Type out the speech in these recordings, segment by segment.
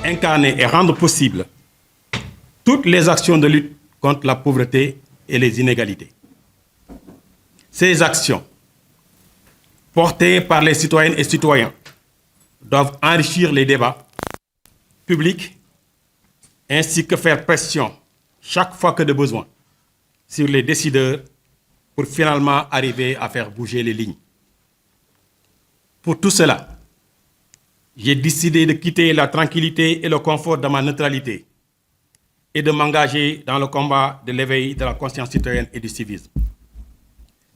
incarner et rendre possible toutes les actions de lutte contre la pauvreté et les inégalités. Ces actions, portées par les citoyennes et citoyens, doivent enrichir les débats publics ainsi que faire pression chaque fois que de besoin sur les décideurs pour finalement arriver à faire bouger les lignes. Pour tout cela, j'ai décidé de quitter la tranquillité et le confort de ma neutralité et de m'engager dans le combat de l'éveil de la conscience citoyenne et du civisme.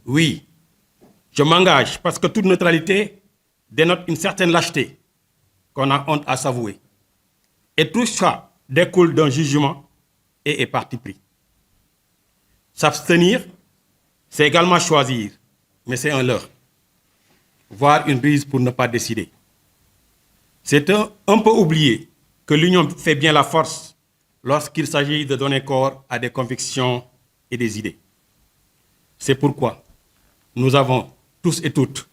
Oui, je m'engage parce que toute neutralité dénote une certaine lâcheté qu'on a honte à s'avouer. Et tout ça découle d'un jugement et est parti pris. S'abstenir, c'est également choisir, mais c'est un leurre, voire une ruse pour ne pas décider. C'est un peu oublier que l'union fait bien la force lorsqu'il s'agit de donner corps à des convictions et des idées. C'est pourquoi nous avons tous et toutes,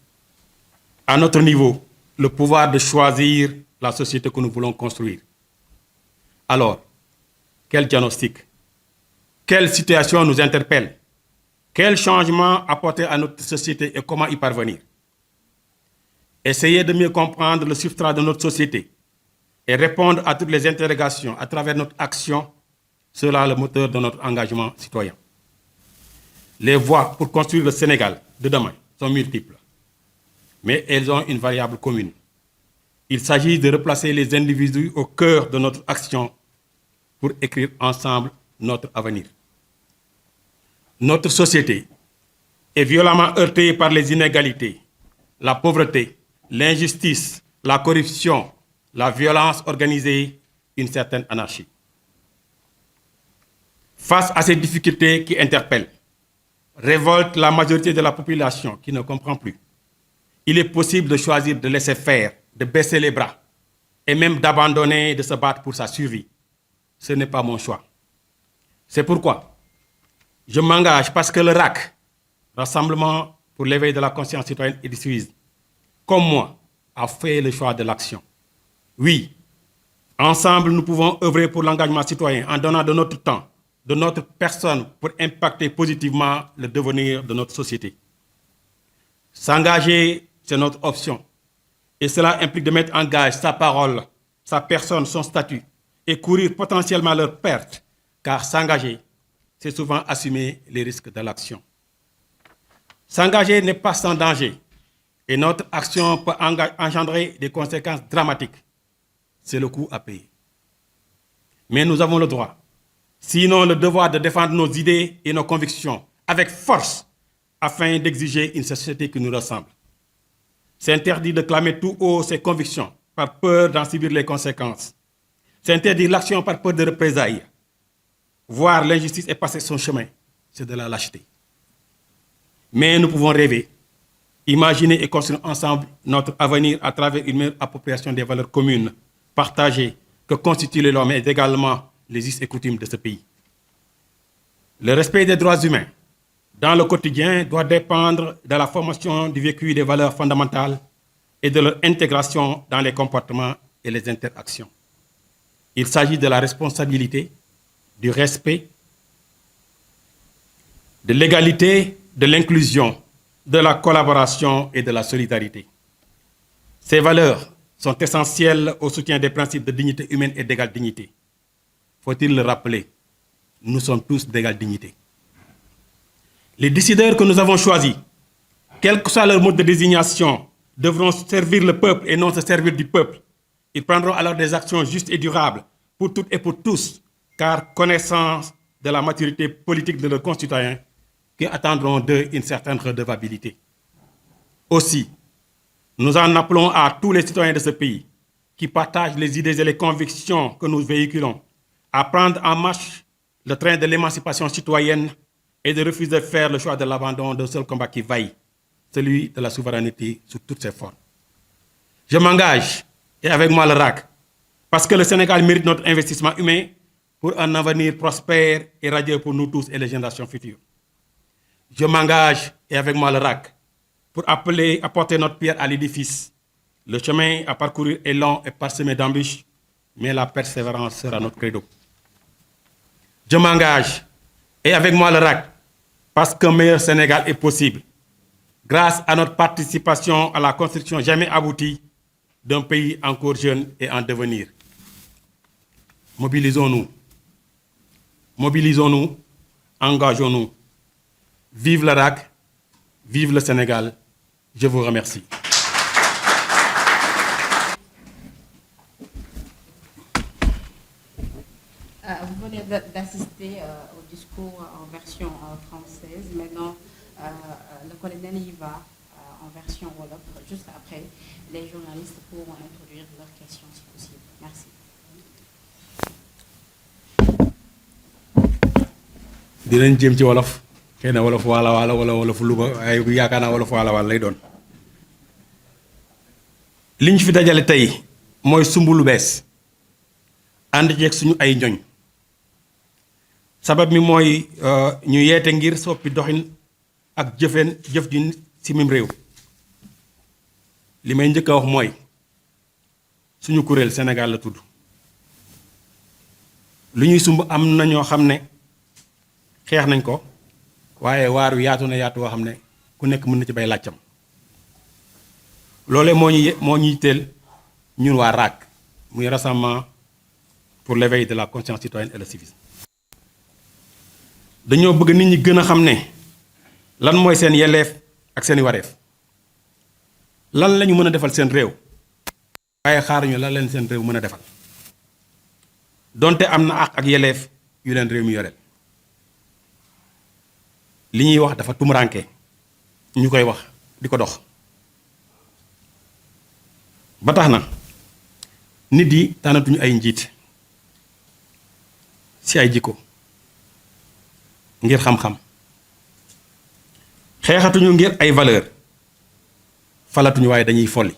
à notre niveau, le pouvoir de choisir la société que nous voulons construire. Alors, quel diagnostic? Quelle situation nous interpelle? Quel changement apporter à notre société et comment y parvenir? Essayer de mieux comprendre le substrat de notre société et répondre à toutes les interrogations à travers notre action sera le moteur de notre engagement citoyen. Les voies pour construire le Sénégal de demain sont multiples, mais elles ont une variable commune. Il s'agit de replacer les individus au cœur de notre action pour écrire ensemble notre avenir. Notre société est violemment heurtée par les inégalités, la pauvreté, l'injustice, la corruption, la violence organisée, une certaine anarchie. Face à ces difficultés qui interpellent, révoltent la majorité de la population qui ne comprend plus, il est possible de choisir de laisser faire, de baisser les bras et même d'abandonner de se battre pour sa survie. Ce n'est pas mon choix. C'est pourquoi je m'engage parce que le RAC, Rassemblement pour l'éveil de la conscience citoyenne et du civisme, comme moi, a fait le choix de l'action. Oui, ensemble, nous pouvons œuvrer pour l'engagement citoyen en donnant de notre temps, de notre personne pour impacter positivement le devenir de notre société. S'engager, c'est notre option. Et cela implique de mettre en gage sa parole, sa personne, son statut et courir potentiellement leur perte, car s'engager, c'est souvent assumer les risques de l'action. S'engager n'est pas sans danger et notre action peut engendrer des conséquences dramatiques. C'est le coût à payer. Mais nous avons le droit, sinon le devoir de défendre nos idées et nos convictions avec force afin d'exiger une société qui nous ressemble. C'est interdit de clamer tout haut ses convictions par peur d'en subir les conséquences. C'est interdire l'action par peur de représailles. Voir l'injustice et passer son chemin, c'est de la lâcheté. Mais nous pouvons rêver, imaginer et construire ensemble notre avenir à travers une meilleure appropriation des valeurs communes, partagées, que constituent les lois, mais également les us et coutumes de ce pays. Le respect des droits humains dans le quotidien doit dépendre de la formation du vécu des valeurs fondamentales et de leur intégration dans les comportements et les interactions. Il s'agit de la responsabilité, du respect, de l'égalité, de l'inclusion, de la collaboration et de la solidarité. Ces valeurs sont essentielles au soutien des principes de dignité humaine et d'égale dignité. Faut-il le rappeler, nous sommes tous d'égale dignité. Les décideurs que nous avons choisis, quel que soit leur mode de désignation, devront servir le peuple et non se servir du peuple. Ils prendront alors des actions justes et durables pour toutes et pour tous, car connaissance de la maturité politique de leurs concitoyens qui attendront d'eux une certaine redevabilité. Aussi, nous en appelons à tous les citoyens de ce pays qui partagent les idées et les convictions que nous véhiculons à prendre en marche le train de l'émancipation citoyenne et de refuser de faire le choix de l'abandon d'un seul combat qui vaille, celui de la souveraineté sous toutes ses formes. Je m'engage, et avec moi le RAC, parce que le Sénégal mérite notre investissement humain pour un avenir prospère et radieux pour nous tous et les générations futures. Je m'engage, et avec moi le RAC, pour apporter notre pierre à l'édifice. Le chemin à parcourir est long et parsemé d'embûches, mais la persévérance sera notre credo. Je m'engage, et avec moi le RAC, parce qu'un meilleur Sénégal est possible, grâce à notre participation à la construction jamais aboutie d'un pays encore jeune et en devenir. Mobilisons-nous. Mobilisons-nous, engageons-nous. Vive le RAC, vive le Sénégal. Je vous remercie. Vous venez d'assister au discours en version française. Maintenant, le colonel y va en version Wolof. Juste après, les journalistes pourront introduire leurs questions si possible. Merci. dinañ jéem ci wolof xëy na wolof waala waala wala wolofu Louga waaye yaakaar naa wolof waala waala lay doon li ñu fi dajale tey mooy sumb lu bees ànd ceeg suñu ay ñoñ sabab mi mooy ñu yeete ngir soppi doxin ak jëf ji ci mim réew li may njëkk a wax mooy suñu kuréel Sénégal la tudd lu ñuy sumb am na ñoo xam ne xeex nañ ko waaye waar wi yaatu na yaatu woo xam ne ku nekk mën na ci bay làccam loolee moo ñuy teel ñun waa RAC muy rassemblement pour l'éveil de la conscience citoyenne et le civisme dañoo bëgg nit ñi gën a xam ne lan mooy seen yelleef ak seeni wareef lan lañu mën a defal seen réew waaye xaaruñu lan leen seen réew mën a defal donte am na àq ak yelleef yu leen réew mi yoreel li ñuy wax dafa tumuranke ñu koy wax di ko dox ba tax na nit yi tànnatuñu ay njiit ci ay jikko ngir xam-xam xeexatuñu ngir ay valeur falatuñu waaye dañuy folli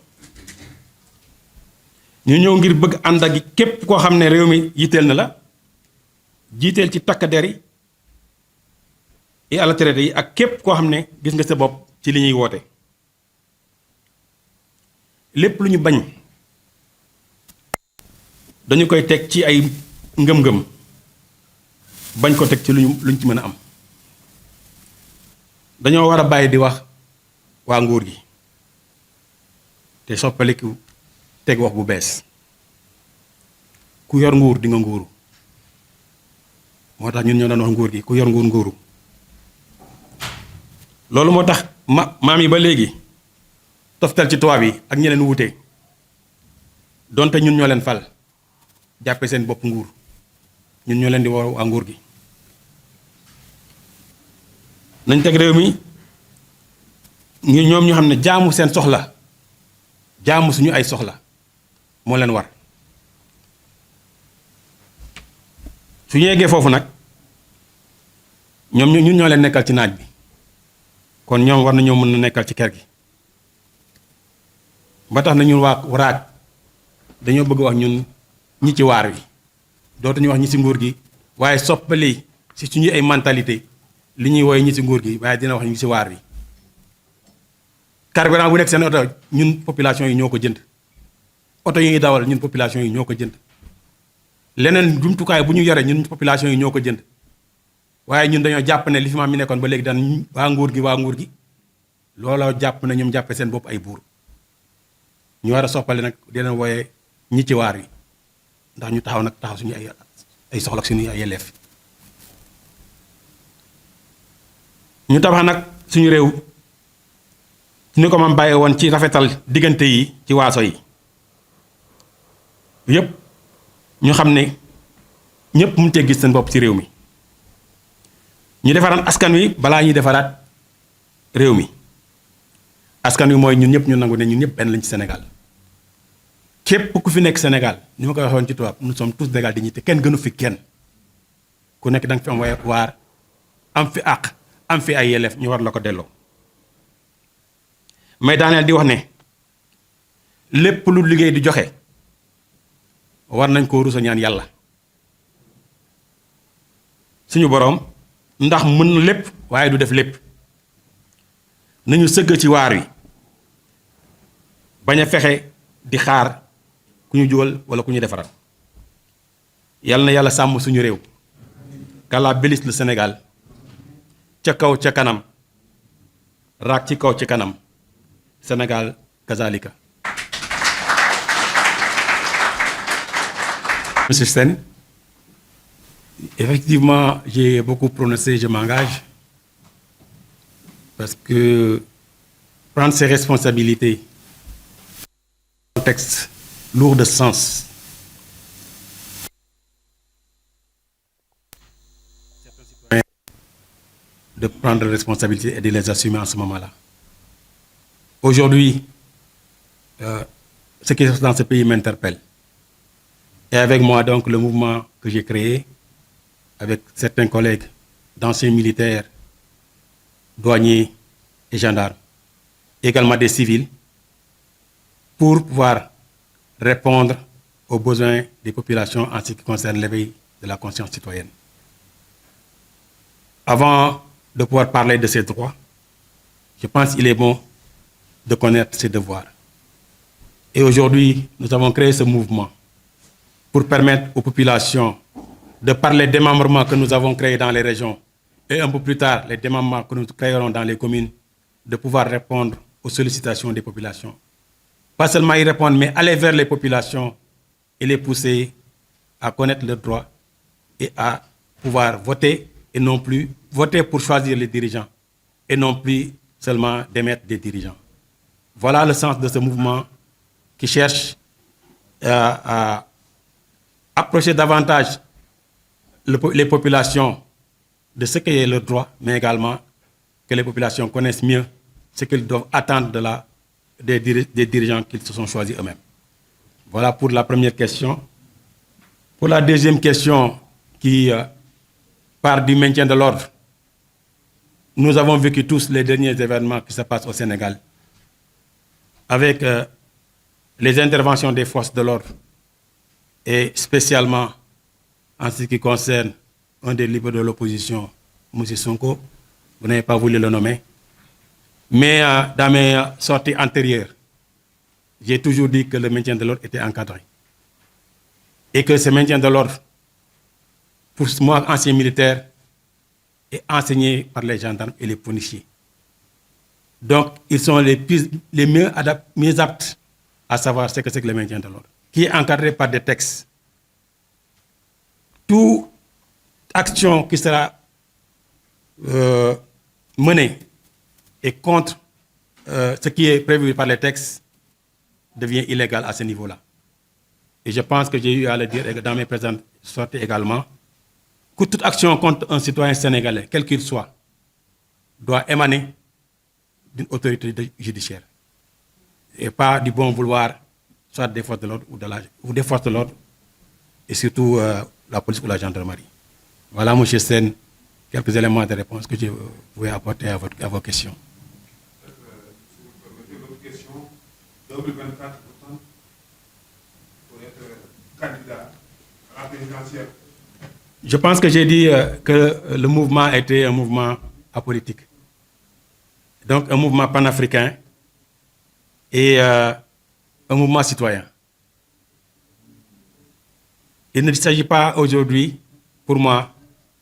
ñu ñëw ngir bëgg ànd ak képp koo xam ne réew mi yitteel na la jiiteel ci takk der yi et à la traité yi ak képp koo xam ne gis nga sa bopp ci li ñuy woote lépp lu ñu bañ dañu koy teg ci ay ngëm-ngëm bañ ko teg ci luñ ci mën a am dañoo war a bàyyi di wax waa nguur gi te soppaliku teg wax bu bees ku yor nguur di nga nguuru moo tax ñun ñoo doon wax nguur gi ku yor nguur nguuru loolu moo tax maam yi ba léegi toftal ci tubaab yi ak ñeneen wuute donte ñun ñoo leen fal jàppe seen bopp nguur ñun ñoo leen di woo waa nguur gi nañ teg réew mi ñoom ñu xam ne jaamu seen soxla jaamu suñu ay soxla moo leen war su ñu yeggee foofu nag ñun ñoo leen nekkal ci naaj bi kon ñoom war nañoo mën na nekkal ci kër gi ba tax na ñun waa RAC dañoo bëgg wax ñun ñi ci waar wi dootuñu wax ñi ci nguur gi waaye soppali ci suñu ay mentalité li ñuy wooye ñi ci nguur gi waaye dina wax ñi ci waar wi carburant bu nekk seen oto ñun population yi ñoo ko jënd oto yi ñuy dawal ñun population yi ñoo ko jënd leneen jumtukaay bu ñu yore ñun population yi ñoo ko jënd waaye ñun dañoo jàpp ne li fi maam mi nekkoon ba léegi daan waa nguur gi looloo jàpp ne ñoom jàppe seen bopp ay buur ñu war a soppali nag di leen wooye ñi ci waar wi ndax ñu taxaw suñu ay soxla ak suñu ay yelleef ñu tabax nag suñu réew ni ko mam bàyyi woon ci rafetal diggante yi ci waaso yi yépp ñu xam ne ñépp mun cee gis seen bopp ci réew mi ñu defaraat askan wi balaa ñuy defaraat réew mi askan wi mooy ñun ñëpp ñu nangu ne ñun ñëpp benn lañ ci Sénégal képp ku fi nekk Sénégal ni ma ko waxoon ci tubaab nous sommes tous d'égale dignité kenn gënu fi kenn ku nekk da nga fi am waar am fi àq am fi ay yelleef ñu war la ko delloo may daaneel di wax ne lépp lu liggéey di joxe war nañ koo rusa ñaan yàlla suñu boroom ndax mën na lépp waaye du def lépp nañu sëgg ci waar wi bañ a fexe di xaar ku ñu jugal walla ku ñu defaral yal na yàlla sàmm suñu réew. Qu'Allah bénisse le Sénégal. Ca kaw ca kanam. Raak ci kaw ci kanam. Sénégal kazalika. Monsieur Sen, effectivement, j'ai beaucoup prononcé, je m'engage, parce que prendre ses responsabilités, un texte lourd de sens, de prendre les responsabilités et de les assumer en ce moment-là. Aujourd'hui, ce qui se passe dans ce pays m'interpelle. Et avec moi, donc, le mouvement que j'ai créé, avec certains collègues d'anciens militaires, douaniers et gendarmes, également des civils, pour pouvoir répondre aux besoins des populations en ce qui concerne l'éveil de la conscience citoyenne. Avant de pouvoir parler de ses droits, je pense qu'il est bon de connaître ses devoirs. Et aujourd'hui, nous avons créé ce mouvement pour permettre aux populations de par les démembrements que nous avons créés dans les régions et un peu plus tard, les démembrements que nous créerons dans les communes, de pouvoir répondre aux sollicitations des populations. Pas seulement y répondre, mais aller vers les populations et les pousser à connaître leurs droits et à pouvoir voter et non plus voter pour choisir les dirigeants et non plus seulement d'émettre des dirigeants. Voilà le sens de ce mouvement qui cherche à approcher davantage les populations de ce qu'est leur droit, mais également que les populations connaissent mieux ce qu'ils doivent attendre des dirigeants qu'ils se sont choisis eux-mêmes. Voilà pour la première question. Pour la deuxième question qui part du maintien de l'ordre, nous avons vécu tous les derniers événements qui se passent au Sénégal avec les interventions des forces de l'ordre et spécialement en ce qui concerne un des leaders de l'opposition, M. Sonko, vous n'avez pas voulu le nommer, mais dans mes sorties antérieures, j'ai toujours dit que le maintien de l'ordre était encadré et que ce maintien de l'ordre, pour moi, ancien militaire, est enseigné par les gendarmes et les policiers. Donc, ils sont les mieux aptes à savoir ce que c'est que le maintien de l'ordre, qui est encadré par des textes. Toute action qui sera menée et contre ce qui est prévu par les textes devient illégal à ce niveau-là. Et je pense que j'ai eu à le dire dans mes présentes sorties également, que toute action contre un citoyen sénégalais, quel qu'il soit, doit émaner d'une autorité judiciaire. Et pas du bon vouloir, soit des forces de l'ordre ou des forces de l'ordre, et surtout la police ou la gendarmerie. Voilà, M. Sen, quelques éléments de réponse que je pouvais apporter à vos questions. Si vous permettez votre question, 2024, pourtant, pour être candidat à la présidentielle. Je pense que j'ai dit que le mouvement était un mouvement apolitique. Donc un mouvement panafricain et un mouvement citoyen. Il ne s'agit pas aujourd'hui, pour moi,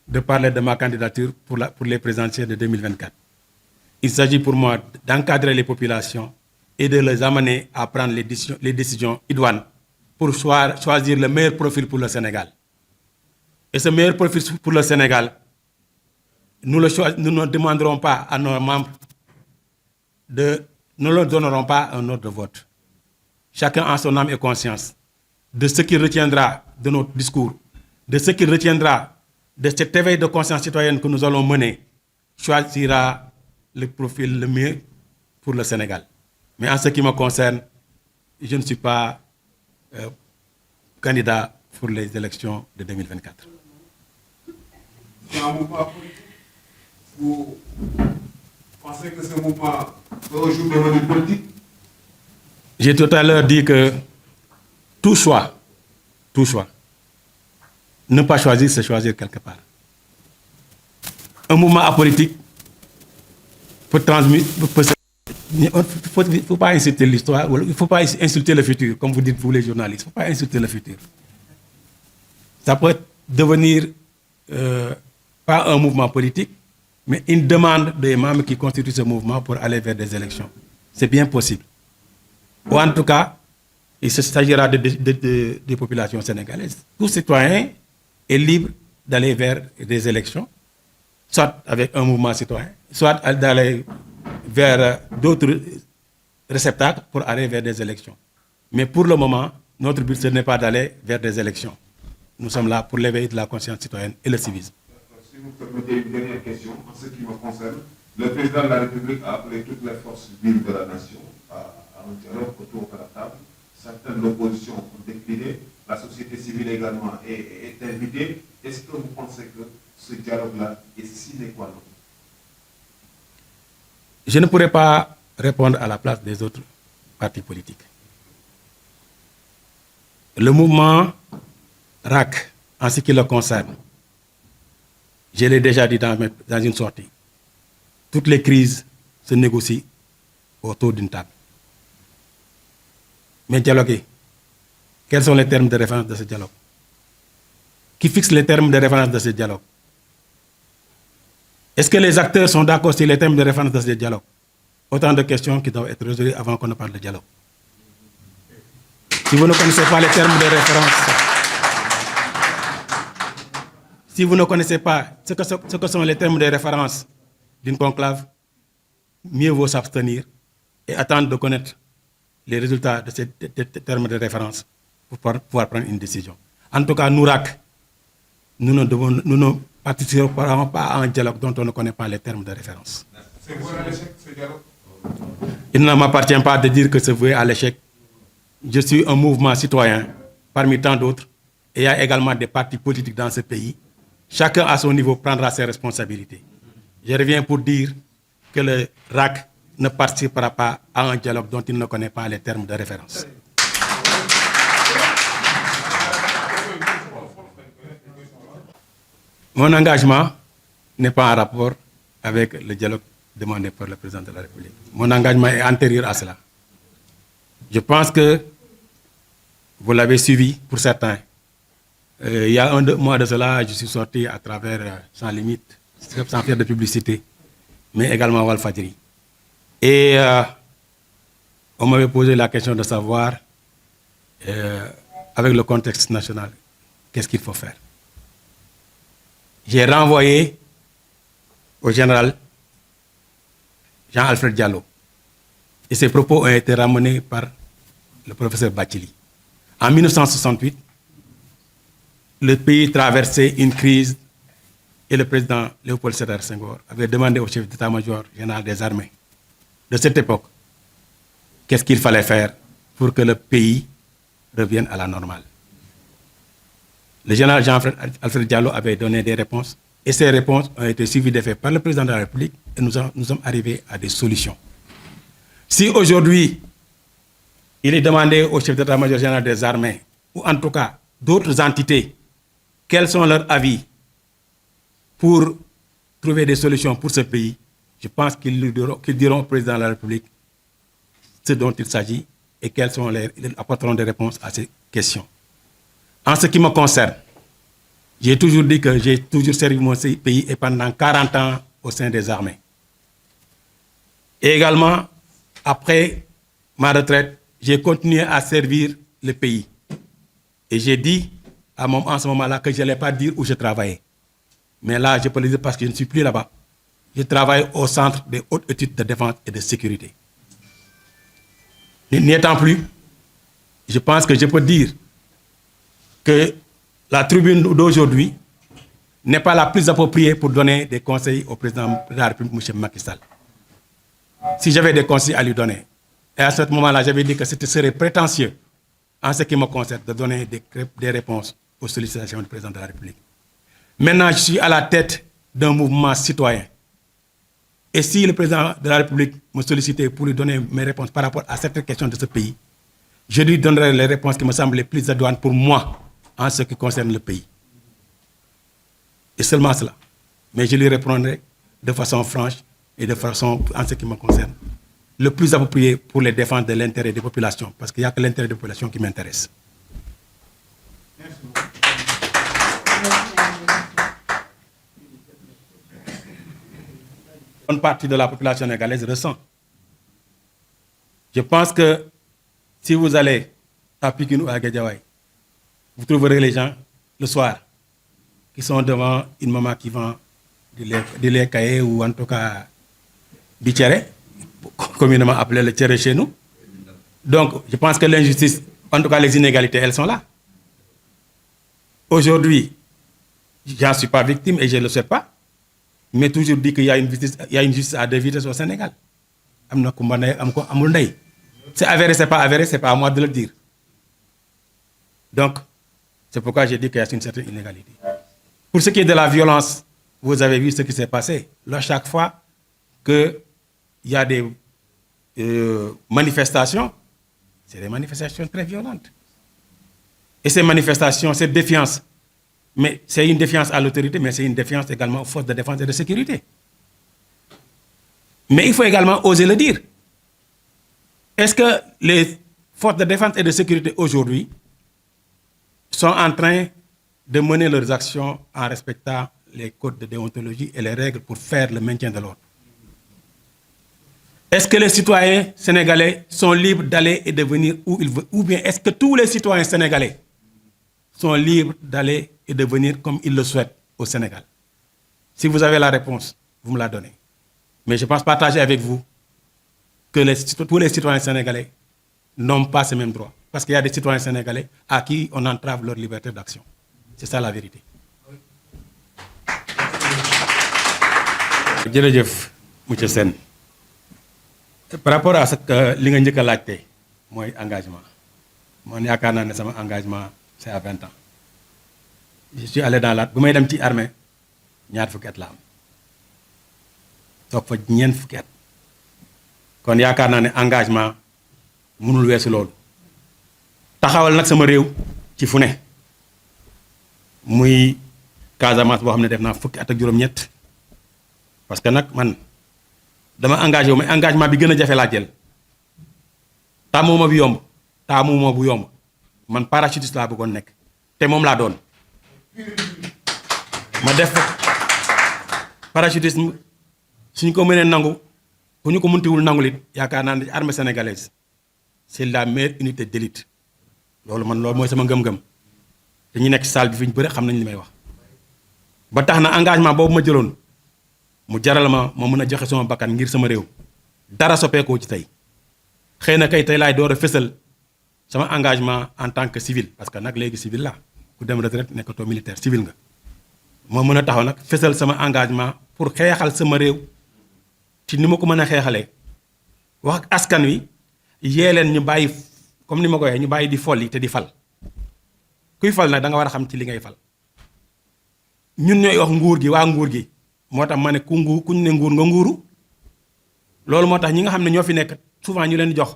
de parler de ma candidature pour les présidentielles de 2024. Il s'agit pour moi d'encadrer les populations et de les amener à prendre les décisions idoines pour choisir le meilleur profil pour le Sénégal. Et ce meilleur profil pour le Sénégal, nous ne demanderons pas à nos membres nous ne leur donnerons pas un ordre de vote. Chacun en son âme et conscience de ce qu'il retiendra de notre discours, de ce qu'il retiendra de cet éveil de conscience citoyenne que nous allons mener, choisira le profil le mieux pour le Sénégal. Mais en ce qui me concerne, je ne suis pas candidat pour les élections de 2024. C'est un mouvement politique. Vous pensez que ce mouvement peut un jour devenir politique? J'ai tout à l'heure dit que tout choix, ne pas choisir, c'est choisir quelque part. Un mouvement apolitique peut transmettre, il ne faut pas insulter l'histoire, il ne faut pas insulter le futur, comme vous dites vous les journalistes, il ne faut pas insulter le futur. ça peut devenir pas un mouvement politique, mais une demande des membres qui constituent ce mouvement pour aller vers des élections. C'est bien possible. Ou en tout cas, il s'agira des populations sénégalaises. Tout citoyen est libre d'aller vers des élections, soit avec un mouvement citoyen, soit d'aller vers d'autres réceptacles pour aller vers des élections. Mais pour le moment, notre but, ce n'est pas d'aller vers des élections. Nous sommes là pour l'éveil de la conscience citoyenne et le civisme. Si vous permettez une dernière question, en ce qui me concerne, le président de la République a appelé toutes les forces vives de la nation à un dialogue autour de la table. Certaines oppositions ont décliné, la société civile également est invitée. Est-ce que vous pensez que ce dialogue-là est sine qua non? Je ne pourrais pas répondre à la place des autres partis politiques. Le mouvement RAC, en ce qui le concerne, je l'ai déjà dit dans une sortie, toutes les crises se négocient autour d'une table. Mais dialoguer, quels sont les termes de référence de ce dialogue? Qui fixe les termes de référence de ce dialogue? Est-ce que les acteurs sont d'accord sur les termes de référence de ce dialogue? Autant de questions qui doivent être résolues avant qu'on ne parle de dialogue. Si vous ne connaissez pas les termes de référence, si vous ne connaissez pas ce que sont les termes de référence d'une conclave, mieux vaut s'abstenir et attendre de connaître les résultats de ces termes de référence pour pouvoir prendre une décision. En tout cas, nous, RAC, nous ne participerons pas à un dialogue dont on ne connaît pas les termes de référence. C'est voué à l'échec, ce dialogue? Il ne m'appartient pas de dire que c'est voué à l'échec. Je suis un mouvement citoyen parmi tant d'autres et il y a également des partis politiques dans ce pays. Chacun à son niveau prendra ses responsabilités. Je reviens pour dire que le RAC ne participera pas à un dialogue dont il ne connaît pas les termes de référence. Mon engagement n'est pas en rapport avec le dialogue demandé par le président de la République. Mon engagement est antérieur à cela. Je pense que vous l'avez suivi pour certains. Il y a 1 mois de cela, je suis sorti à travers Sans Limite, sans faire de publicité, mais également Walfadjri. Et on m'avait posé la question de savoir, avec le contexte national, qu'est-ce qu'il faut faire. J'ai renvoyé au général Jean-Alfred Diallo. Et ces propos ont été ramenés par le professeur Bathily. En 1968, le pays traversait une crise et le président Léopold Sédar Senghor avait demandé au chef d'état-major général des armées de cette époque qu'est-ce qu'il fallait faire pour que le pays revienne à la normale. Le général Jean-Alfred Diallo avait donné des réponses et ces réponses ont été suivies d'effet par le président de la République et nous sommes arrivés à des solutions. Si aujourd'hui, il est demandé au chef d'état-major général des armées, ou en tout cas d'autres entités, quels sont leurs avis pour trouver des solutions pour ce pays, je pense qu'ils diront au président de la République ce dont il s'agit et ils apporteront des réponses à ces questions. En ce qui me concerne, j'ai toujours dit que j'ai toujours servi mon pays et pendant 40 ans au sein des armées. Et également, après ma retraite, j'ai continué à servir le pays. Et j'ai dit en ce moment-là que je n'allais pas dire où je travaillais. Mais là, je peux le dire parce que je ne suis plus là-bas. Je travaille au Centre des hautes études de défense et de sécurité. N'y étant plus, je pense que je peux dire que la tribune d'aujourd'hui n'est pas la plus appropriée pour donner des conseils au président de la République, M. Macky Sall. Si j'avais des conseils à lui donner, et à ce moment-là, j'avais dit que ce serait prétentieux, en ce qui me concerne, de donner des réponses aux sollicitations du président de la République. Maintenant, je suis à la tête d'un mouvement citoyen. Et si le président de la République me sollicitait pour lui donner mes réponses par rapport à certaines questions de ce pays, je lui donnerai les réponses qui me semblent les plus adéquates pour moi en ce qui concerne le pays. Et seulement cela. Mais je lui répondrai de façon franche et de façon, en ce qui me concerne, le plus approprié pour les défense de l'intérêt des populations, parce qu'il n'y a que l'intérêt des populations qui m'intéresse. Merci beaucoup. bonne partie de la population sénégalaise ressent. Je pense que si vous allez à Pikine ou à Guédiawaye, vous trouverez les gens le soir qui sont devant une maman qui vend du lait caillé ou en tout cas du tchéré, communément appelé le tchéré chez nous. Donc, je pense que l'injustice, en tout cas les inégalités, elles sont là. Aujourd'hui, j'en suis pas victime et je ne le souhaite pas, mais toujours dit qu'il y a une justice à deux vitesses au Sénégal. C'est avéré, c'est pas avéré, c'est pas à moi de le dire. Donc, c'est pourquoi j'ai dit qu'il y a une certaine inégalité. Pour ce qui est de la violence, vous avez vu ce qui s'est passé. Là, chaque fois qu'il y a des manifestations, c'est des manifestations très violentes. Et ces manifestations, cette défiance, mais c'est une défiance à l'autorité, mais c'est une défiance également aux forces de défense et de sécurité. Mais il faut également oser le dire. Est-ce que les forces de défense et de sécurité aujourd'hui sont en train de mener leurs actions en respectant les codes de déontologie et les règles pour faire le maintien de l'ordre? Est-ce que les citoyens sénégalais sont libres d'aller et de venir où ils veulent? Ou bien est-ce que tous les citoyens sénégalais sont libres d'aller et de venir comme ils le souhaitent au Sénégal? Si vous avez la réponse, vous me la donnez. Mais je pense partager avec vous que tous les citoyens sénégalais n'ont pas ces mêmes droits. Parce qu'il y a des citoyens sénégalais à qui on entrave leur liberté d'action. C'est ça la vérité. Jërëjëf monsieur Sène. Par rapport à ce que li nga njëkk a laajte mooy engagement man yaakaar naa ne sama engagement c'est à 20 ans. Je suis allé dans bu may dem ci armée ñaar fukki at la am toog fa ñeent fukki at kon yaakaar naa ne engagement mënul weesu loolu taxawal nag sama réew ci fu ne muy Casamance boo xam ne def naa fukki at ak juróom-ñett parce que nag man dama engagé wu mais engagement bi gën a jafe laa jël tàmmuma bi yomb tàmmuma bu yomb man parachutiste laa bëggoon nekk te moom laa doon ma def parachutisme suñ ko mënee nangu bu ñu ko muntiwul nangul it yaakaar naa ne armée sénégalaise c'est la meilleure unité d'élite loolu mooy sama ngëm-ngëm te ñu nekk ci salle bi fi ñu bëri xam nañ li may wax ba tax na engagement boobu ma jëloon mu jaral ma mën a joxe sama bakkan ngir sama réew dara soppeekoo ci tey xëy na kay tey laay door a fësal sama engagement en tant que civil parce que nag léegi civil la ku dem retraite nekkatoo militaire civil nga moo mën a taxaw nag fësal sama engagement pour xeexal sama réew ci ni ma ko mën a xeexalee wax ak askan wi yee leen ñu bàyyi comme ni ma ko waxee ñu bàyyi di folli te di fal kuy fal nag da nga war a xam ci li ngay fal ñun ñooy wax nguur gi waa nguur gi moo tax ma ne kuñ ne nguur nga nguuru loolu moo tax ñi nga xam ne ñoo fi nekk souvent ñu leen jox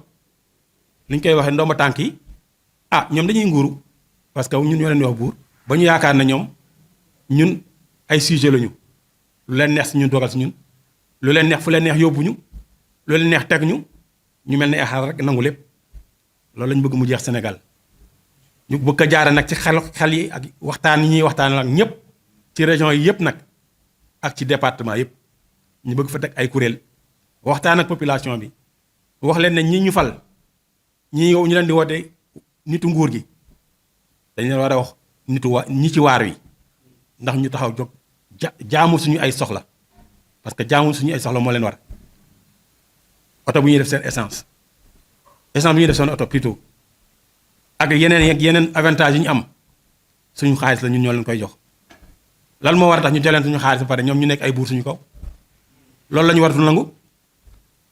li ñu koy waxee ndomba tànk yi ñoom dañuy nguuru parce que ñun ñoo leen wax buur ba ñu yaakaar na ñun ay sujet lañu lu leen neex si ñun dogal si ñun lu leen neex fu leen neex yóbbuñu lu leen neex teg ñu mel ne ay xar rek nangu lépp loolu lañ bëgg mu jeex Sénégal ñu bëgg a jaare nag ci xel yi ak waxtaan yi ñuy waxtaan ak ñëpp ci région yi yëpp nag ak ci département yëpp ñu bëgg fa teg ay kuréel waxtaan ak population bi wax leen ne ñi ñu fal ñu leen di woote nitu nguur gi dañu leen war a wax ñi ci waar wi ndax ñu taxaw jóg jaamu suñu ay soxla parce que jaamu suñu ay soxla moo leen war oto bu ñuy def seen essence bu ñuy def seen oto plutôt ak yeneen avantage yi ñu am suñu xaalis la ñun ñoo leen koy jox lan moo war a tax ñu jëleen suñu xaalis ba pare ñoom ñu nekk ay buur suñu kaw loolu la ñu war a nangu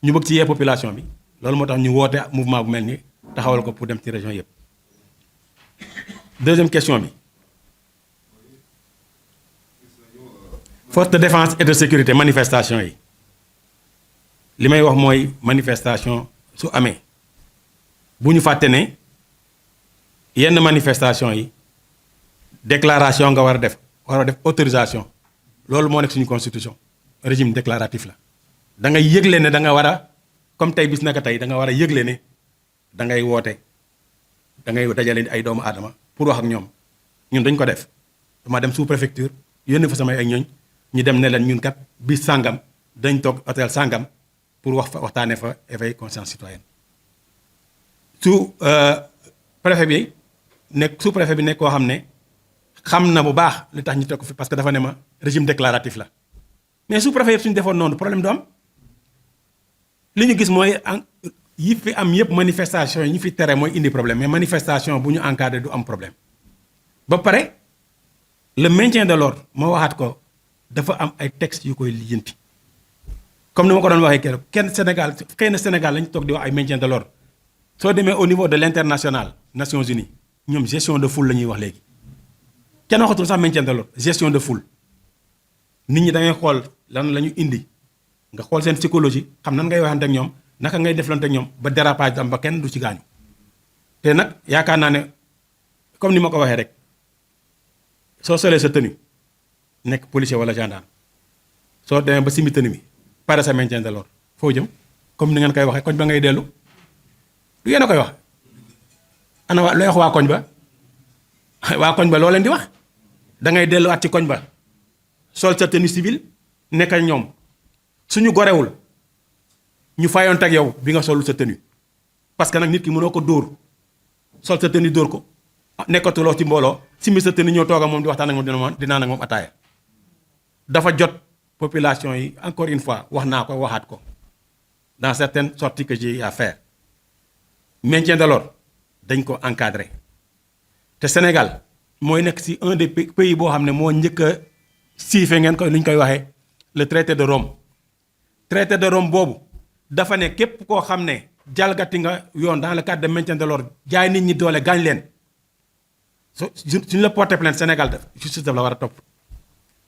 ñu bëgg ci yee population bi loolu moo tax ñu woote mouvement bu mel ni taxawal ko pour dem ci région yëpp. Deuxième question bi force de défense et de sécurité manifestation yi li may wax mooy manifestation su amee bu ñu fàtte ne yenn manifestation yi déclaration nga war a def autorisation loolu moo nekk suñu constitution régime déclaratif la da ngay yëgle ne da nga war a comme tey bis naka tey da nga war a yëgle ne da ngay woote da ngay dajale ay doomu aadama pour wax ak ñoom ñun dañ ko def dama dem sous préfecture yónni fa samay ay ñooñ ñu dem ne leen ñun kat bis sàngam dañ toog hôtel sangam pour waxtaanee fa éveil conscience citoyenne préfet bi nekk sous préfet bi nekk koo xam ne xam na bu baax li tax ñu teg ko fi parce que dafa ne ma régime déclaratif la mais sous préfet yëpp suñu defoon noonu problème du am li ñu gis mooy yi fi am yëpp manifestation yi ñu fi tere mooy indi problème mais manifestation bu ñu encadré du am problème ba pare le maintien de l'ordre moo waxaat ko dafa am ay textes yu koy lijjanti comme ni ma ko doon waxee keroog kenn Sénégal xëy na Sénégal lañu toog di wax ay maintien de l'ordre soo demee au niveau de l'international Nations Unies ñoom gestion de foule la ñuy wax léegi kenn waxatul sax maintien de l'ordre gestion de foule nit ñi da ngay xool lan la ñu indi nga xool seen psychologie xam nan ngay waxante ak ñoom naka ngay deflante ak ñoom ba dérapage am ba kenn du ci gaañu te nag yaakaar naa ne comme ni ma ko waxee rek soo solee sa tenue nekk policier wala gendarme soo demee ba simi tenue bi pare sa maintien de l'ordre foo jëm comme ni ngeen koy waxee koñ ba ngay dellu du yéen a koy wax ana looy wax waa koñ ba waa koñ ba loo leen di wax da ngay delluwaat ci koñ ba sol sa tenue civile nekk ak ñoom suñu gorewul ñu fayoon ak yow bi nga solul sa tenue parce que nag nit ki mënoo ko dóor sol sa tenue dóor ko nekkatuloo ci mbooloo simi sa tenue ñëw toog ak moom di waxtaan ak moom dinaa nag moom ataaya dafa jot population yi encore une fois wax naa ko waxaat ko dans certaines sorties que j'ai à faire maintien de l'ordre dañ ko encadré te Sénégal mooy nekk ci un des pays boo xam ne moo njëkk a siife ngeen koy li ñu koy waxee le traité de Rome traité de Rome boobu dafa ne képp koo xam ne jalgati nga yoon dans le cadre de maintien de l'ordre jaay nit ñi doole gaañ leen suñu la porté plainte Sénégal def justice daf la war a topp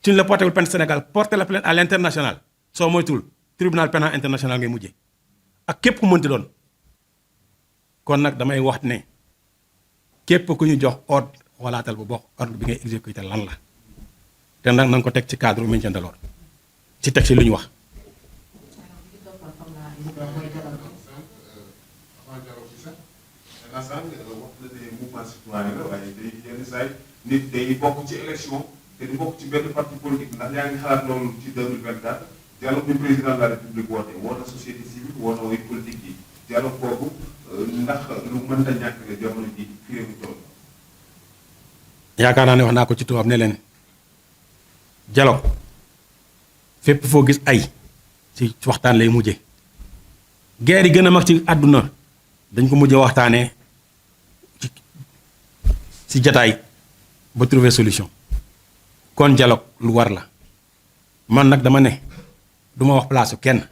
suñu la porté plainte Sénégal porté la plainte à l'international soo moytul tribunal pénal international ngay mujjee ak képp ku mënti doon kon nag damay wax ne képp ku ñu jox ordre walaatal bu bokk ordre bi ngay exécuter lan la te nag na nga ko teg ci cadre maintien de l'ordre ci teg ci lu ñu wax. mouvement citoyen la waaye day yenn saa nit day bokk ci élection te di bokk ci benn parti politique ndax yaa ngi xalaat loolu ci 2024 dialogue bi président de la république woote société civile woote way politique yi dialogue boobu ndax lu mënta ñàkk nga jamono ji fii mu toll. yaakaar naa ne wax naa ko ci tubaab ne leen dialogue fépp foo gis ay ci waxtaan lay mujje guerre yi gën a mag ci àdduna dañ ko mujjee waxtaanee ci jataay ba trouver solution kon dialogue lu war la man nag dama ne du ma wax place kenn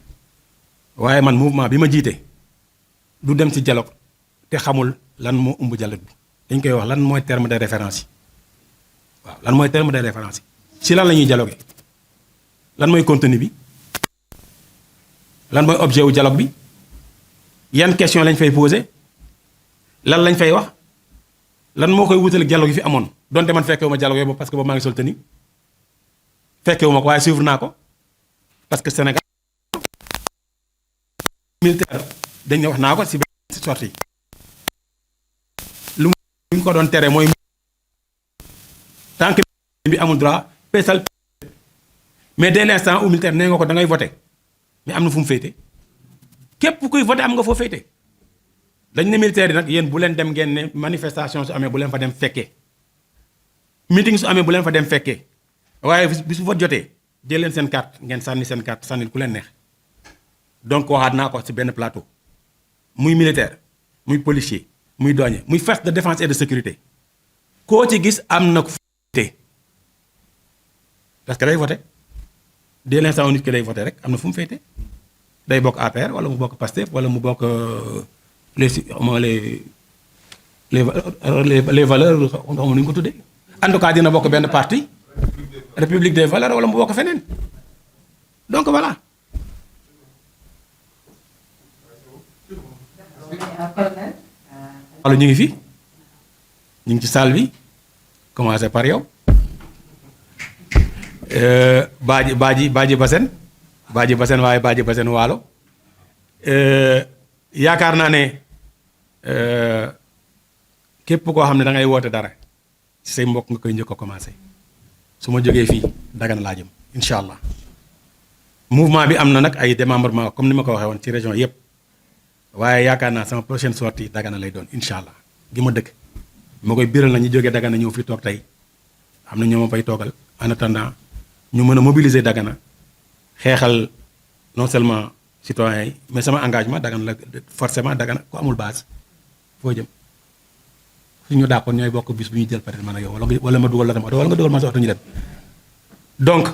waaye man mouvement bi ma jiite du dem ci dialogue te xamul lan moo ëmb dialogue bi dañ koy wax lan mooy terme de référence yi waaw lan mooy terme de référence yi ci lan la ñuy dialoguer lan mooy contenu bi lan mooy objet wu dialogue bi yan question lañ fay poser lan lañ fay wax lan moo koy wutale dialogue yi fi amoon donte man fekkewu ma dialogue yooyu parce que boobu maa ngi sol tenue fekkewu ma ko waaye suivre naa ko parce que Sénégal militaire dañ ne wax naa ko si benn sortie lu ñu ko doon tere mooy tant que bi amul droit peesal mais dès l'instant où militaire nee nga ko da ngay voter mais am na fu mu féete képp kuy voter am nga foo féete dañ ne militaire yi nag yéen bu leen dem ngeen ne manifestation su amee bu leen fa dem fekkee meeting su amee bu leen fa dem fekkee waaye bis bu vote jotee jël leen seen carte ngeen sànni seen carte sànnil ku leen neex donc waxaat naa ko ci benn plateau muy militaire muy policier muy douanier muy force de défense et de sécurité koo ci gis am na ko féete parce que day voter dès l'instant où nit ki day voter rek am na fu mu féete day bokk APR wala mu bokk PASTEF wala mu bokk les valeurs xaw nu ñu ko tuddee en tout cas dina bokk benn parti république des valeurs wala mu bokk feneen donc voilà. wala ñu ngi fi ñu ngi ci salle bi commencé par yow Badji Bassène waaye Badji Bassène waalo yaakaar naa ne képp koo xam ne da ngay woote dara ci say mbokk nga koy njëkk a commencé su ma jógee fii Dagana laa jëm incha allah mouvement bi am na nag ay démembrement comme ni ma ko waxee woon ci région yëpp waaye yaakaar naa sama prochaine sortie Dagana lay doon incha allah gi ma dëkk ma koy biral na ñu jógee Dagana ñëw fi toog tey am na ñoo ma fay toogal en attendant ñu mën a mobiliser Dagana xeexal non seulement citoyens yi mais sama engagement Dagana la forcément Dagana ku amul base foo jëm suñu d'accord ñooy bokk bis bu ñuy jël peut-être man ak yow wala ma dugal la sama oto wala nga dugal ma sa oto ñu dem donc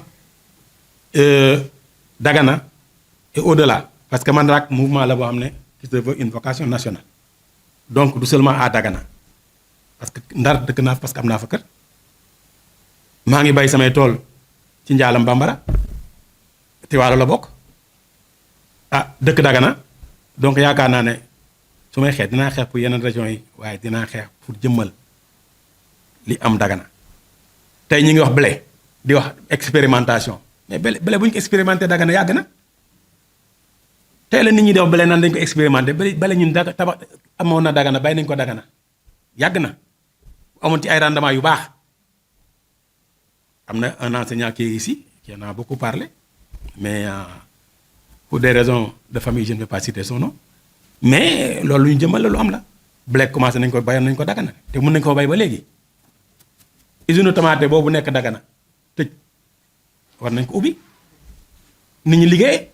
Dagana et au-delà parce que man rak mouvement la boo xam ne qui se veut une vocation nationale donc du seulement à Dagana parce que Ndar dëkk naa parce que am naa fa kër maa ngi bay samay tool ci njaalam bambara te waalo la bokk dëkk Dagana donc yaakaar naa ne su may xeex dinaa xeex pour yeneen régions yi waaye dinaa xeex pour jëmmal li am Dagana tey ñi ngi wax blé di wax expérimentation mais blé bu ñu ko expérimenté Dagana yàgg na tey la nit ñi di wax blé naan dañ ko expérimenté blé ñun tabax amoon na Dagana bàyyi nañ ko Dagana yàgg na amoon ci ay rendement yu baax am na un enseignant qui est ici qui en a beaucoup parlé mais pour des raisons de famille je ne vais pas citer son nom mais loolu lu ñu jëmal la lu am la blé commencé nañ ko bayoon nañ ko Dagana te mën nañ ko bay ba léegi usine tomate boobu nekk Dagana tëj war nañ ko ubbi nit ñi liggéey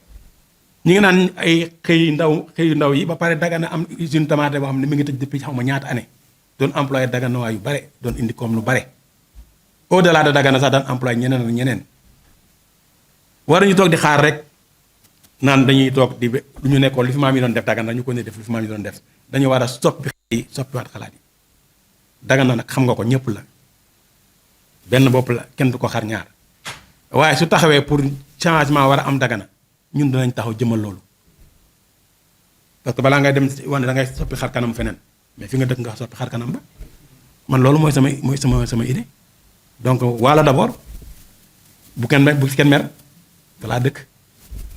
ñi ngi naan ay xëyu ndaw yi ba pare Dagana am usine tomate boo xam ne mi ngi tëj depuis xaw ma ñaata année doon employé Dagana waa yu bare doon indi comme lu bare au delà de Dagana sax daan employé ñeneen ak ñeneen war nañu toog di xaar rek naan dañuy toog di lu ñu nekkoon li fi maam yi doon def Dagana dañu ko ne def li fi maam yi doon def dañu war a soppiwaat xalaat yi Dagana nag xam nga ko ñëpp la benn bopp la kenn du ko xar ñaar waaye su taxawee pour changement war a am Dagana ñun dinañ taxaw jëmal loolu parce que balaa ngay dem wane da ngay soppi xar kanam feneen mais fi nga dëkk nga soppi xar kanam ba man loolu mooy sama idée donc Waalo d'abord bu kenn mer te laa dëkk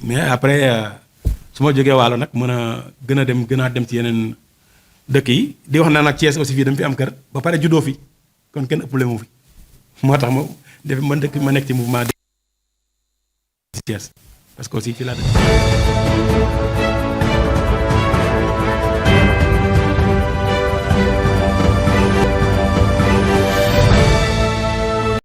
mais après su ma jógee Waalo nag mën a gën a dem ci yeneen dëkk yi di wax naa nag Thiès aussi fii dama fi am kër ba pare juddoo fi kon kenn ëppale mu fi moo tax ma nekk ci mouvement de Thiès parce que aussi fii laa dëkk